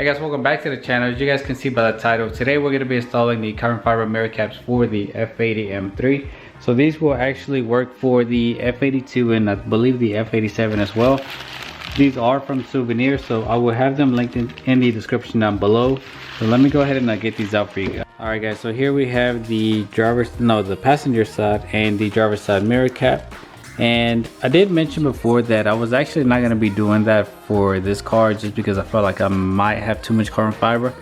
Hey guys, welcome back to the channel. As you guys can see by the title, today we're going to be installing the carbon fiber mirror caps for the F80 M3. So these will actually work for the F82 and I believe the F87 as well. These are from Souvenir, so I will have them linked in the description down below. So let me go ahead and get these out for you guys. Alright guys, so here we have the the passenger side and the driver's side mirror cap. And I did mention before that I was actually not going to be doing that for this car just because I felt like I might have too much carbon fiber,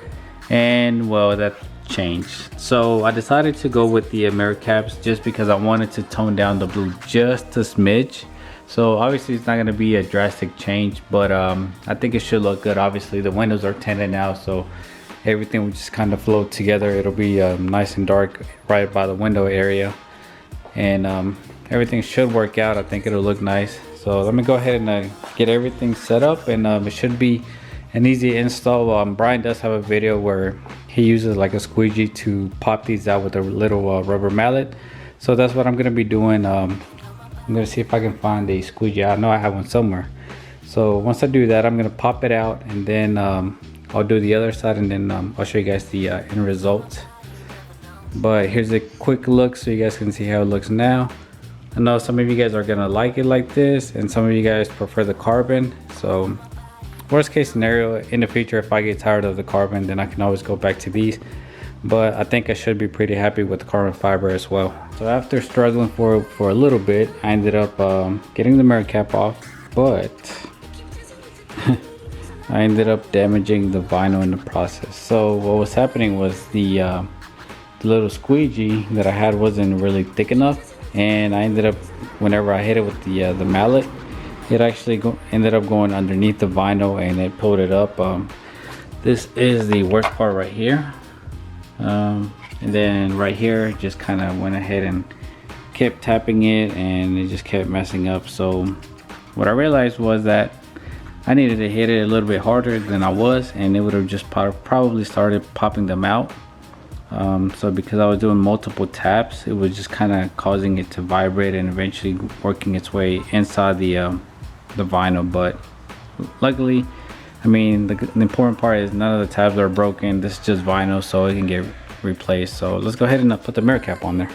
and well, that changed. So I decided to go with the mirror caps just because I wanted to tone down the blue just a smidge. So obviously it's not going to be a drastic change, but I think it should look good. Obviously the windows are tinted now, so everything will just kind of float together. It'll be nice and dark right by the window area, and everything should work out. I think it'll look nice. So let me go ahead and get everything set up, and it should be an easy install. Brian does have a video where he uses like a squeegee to pop these out with a little rubber mallet. So that's what I'm going to be doing. I'm going to see if I can find a squeegee. I know I have one somewhere. So once I do that, I'm going to pop it out, and then I'll do the other side, and then I'll show you guys the end result. But here's a quick look so you guys can see how it looks now. I know some of you guys are gonna like it like this, and some of you guys prefer the carbon. So worst case scenario, in the future, if I get tired of the carbon, then I can always go back to these. But I think I should be pretty happy with the carbon fiber as well. So after struggling for a little bit, I ended up getting the mirror cap off, but I ended up damaging the vinyl in the process. So what was happening was the little squeegee that I had wasn't really thick enough, and I ended up, whenever I hit it with the mallet, it actually ended up going underneath the vinyl, and it pulled it up. This is the worst part right here, and then right here just kind of went ahead and kept tapping it, and it just kept messing up. So what I realized was that I needed to hit it a little bit harder than I was, and it would have just probably started popping them out. So because I was doing multiple taps, it was just kind of causing it to vibrate and eventually working its way inside the vinyl. But luckily, I mean, the important part is none of the tabs are broken. This is just vinyl, so it can get replaced. So let's go ahead and put the mirror cap on there.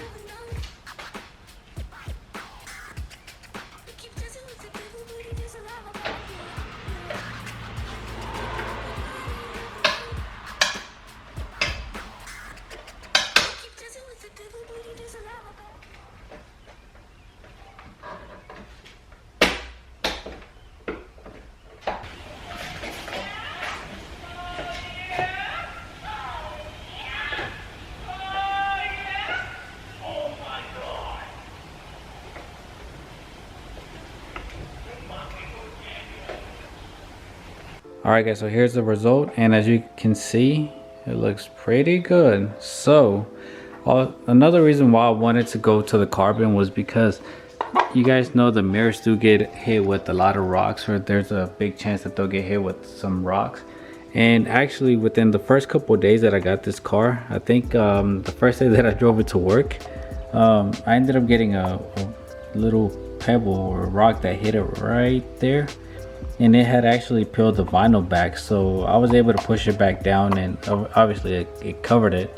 Alright guys, so here's the result, and as you can see, it looks pretty good. So another reason why I wanted to go to the carbon was because you guys know the mirrors do get hit with a lot of rocks, or there's a big chance that they'll get hit with some rocks. And actually within the first couple of days that I got this car, I think the first day that I drove it to work, I ended up getting a little pebble or rock that hit it right there, and it had actually peeled the vinyl back. So I was able to push it back down, and obviously it covered it.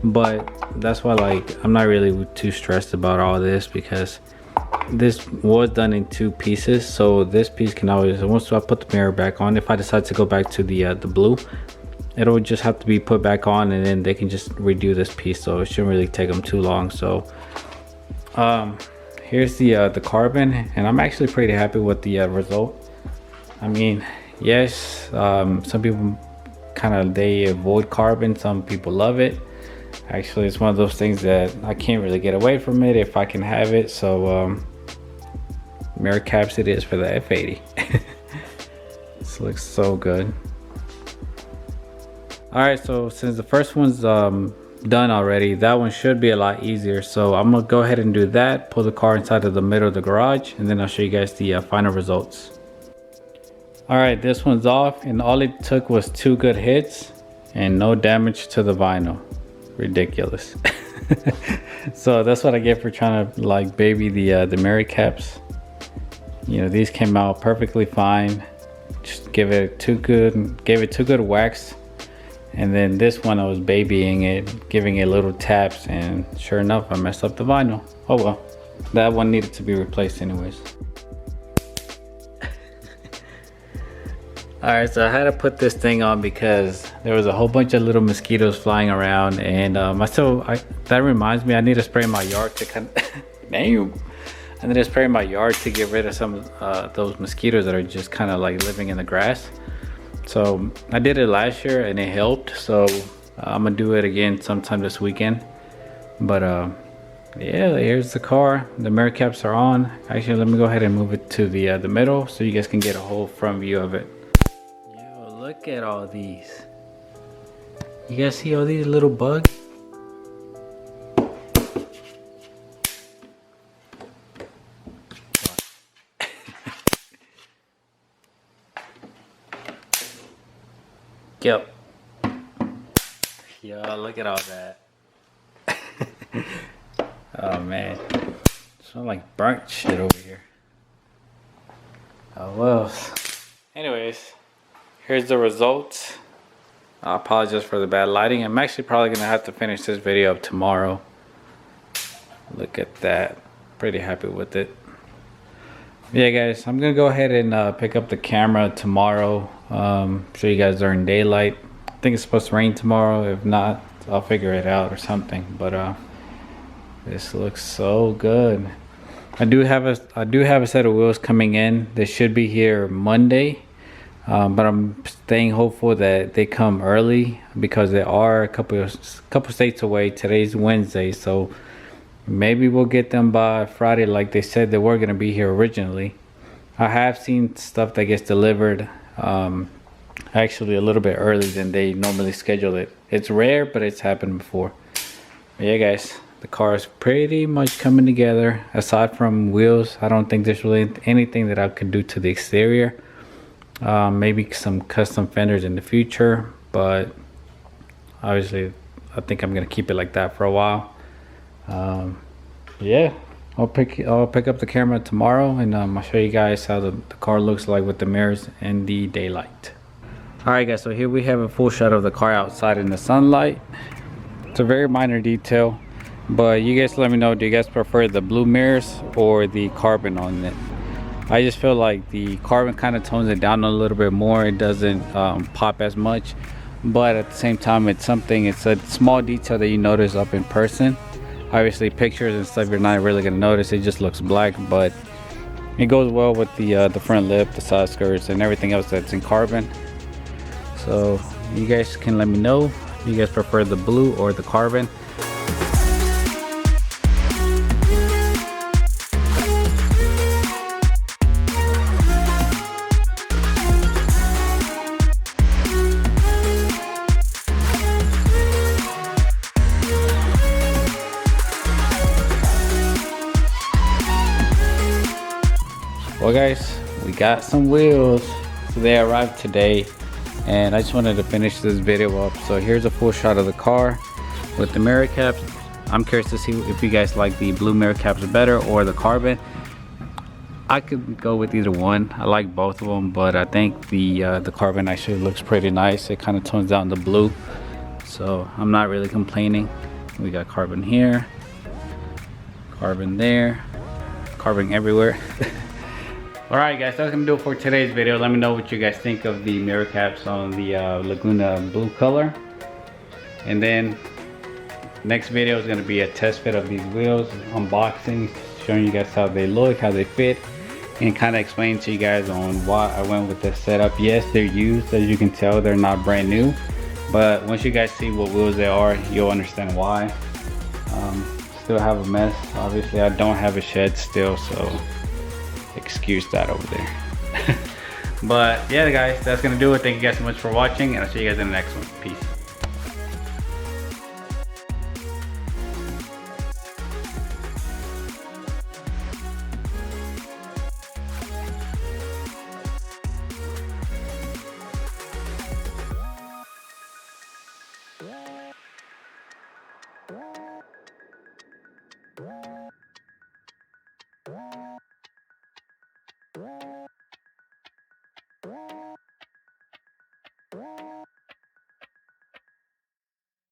But that's why, like, I'm not really too stressed about all this, because this was done in two pieces. So this piece can always, once I put the mirror back on, if I decide to go back to the blue, it'll just have to be put back on, and then they can just redo this piece. So it shouldn't really take them too long. So here's the carbon, and I'm actually pretty happy with the result. I mean, yes, some people they avoid carbon, some people love it. Actually, it's one of those things that I can't really get away from it if I can have it. So mirror caps it is for the F80. This looks so good. Alright, so since the first one's done already, that one should be a lot easier. So I'm gonna go ahead and do that, pull the car inside of the middle of the garage, and then I'll show you guys the final results. Alright, this one's off, and all it took was 2 good hits and no damage to the vinyl. Ridiculous. So that's what I get for trying to like baby the mirror caps. You know, these came out perfectly fine. Just gave it two good wax. And then this one I was babying it, giving it little taps, and sure enough I messed up the vinyl. Oh well, that one needed to be replaced anyways. Alright, so I had to put this thing on because there was a whole bunch of little mosquitoes flying around, and that reminds me, I need to spray my yard to kind of damn, I need to spray my yard to get rid of some of those mosquitoes that are just kind of like living in the grass. So I did it last year and it helped, so I'm gonna do it again sometime this weekend. But yeah, here's the car. The mirror caps are on. Actually, let me go ahead and move it to the middle so you guys can get a whole front view of it. Yo, look at all these. You guys see all these little bugs? Yep. Yo, look at all that. Oh man, some like burnt shit over here. Oh well. Anyways, here's the results. I apologize for the bad lighting. I'm actually probably gonna have to finish this video up tomorrow. Look at that. Pretty happy with it. Yeah guys, I'm gonna go ahead and pick up the camera tomorrow. Show you guys during daylight. I think it's supposed to rain tomorrow. If not, I'll figure it out or something. But this looks so good. I do have a set of wheels coming in. They should be here Monday, but I'm staying hopeful that they come early because they are a couple states away. Today's Wednesday, so maybe we'll get them by Friday like they said they were gonna be here originally. I have seen stuff that gets delivered actually a little bit early than they normally schedule it. It's rare, but it's happened before. But yeah guys, the car is pretty much coming together. Aside from wheels, I don't think there's really anything that I could do to the exterior. Maybe some custom fenders in the future, but obviously I think I'm gonna keep it like that for a while. Yeah, I'll pick up the camera tomorrow, and I'll show you guys how the car looks like with the mirrors in the daylight. Alright guys, so here we have a full shot of the car outside in the sunlight. It's a very minor detail, but you guys let me know, do you guys prefer the blue mirrors or the carbon on it? I just feel like the carbon kind of tones it down a little bit more. It doesn't pop as much, but at the same time it's a small detail that you notice up in person. Obviously pictures and stuff you're not really gonna notice, it just looks black, but it goes well with the front lip, the side skirts, and everything else that's in carbon. So you guys can let me know if you guys prefer the blue or the carbon. Well guys, we got some wheels, so they arrived today, and I just wanted to finish this video up. So here's a full shot of the car with the mirror caps. I'm curious to see if you guys like the blue mirror caps better or the carbon. I could go with either one. I like both of them, but I think the carbon actually looks pretty nice. It kind of tones down the blue, so I'm not really complaining. We got carbon here, carbon there, carbon everywhere. Alright guys, that's gonna do it for today's video. Let me know what you guys think of the mirror caps on the Laguna blue color. And then next video is gonna be a test fit of these wheels, unboxing, showing you guys how they look, how they fit, and kind of explain to you guys on why I went with this setup. Yes, they're used, as you can tell, they're not brand new, but once you guys see what wheels they are, you'll understand why. Still have a mess. Obviously I don't have a shed still, so excuse that over there. But yeah guys, that's gonna do it. Thank you guys so much for watching, and I'll see you guys in the next one. Peace.